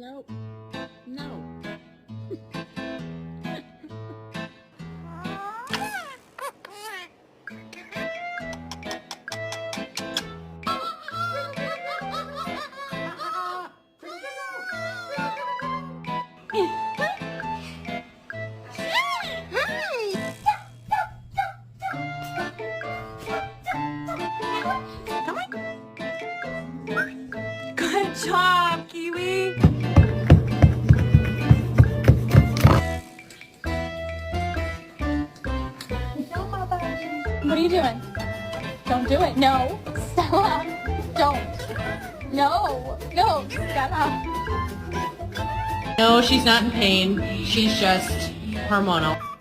Nope. No. Good job, Kiwi. What are you doing? Don't do it. No. Stella. Don't. No. No. Stella. No, she's not in pain. She's just hormonal.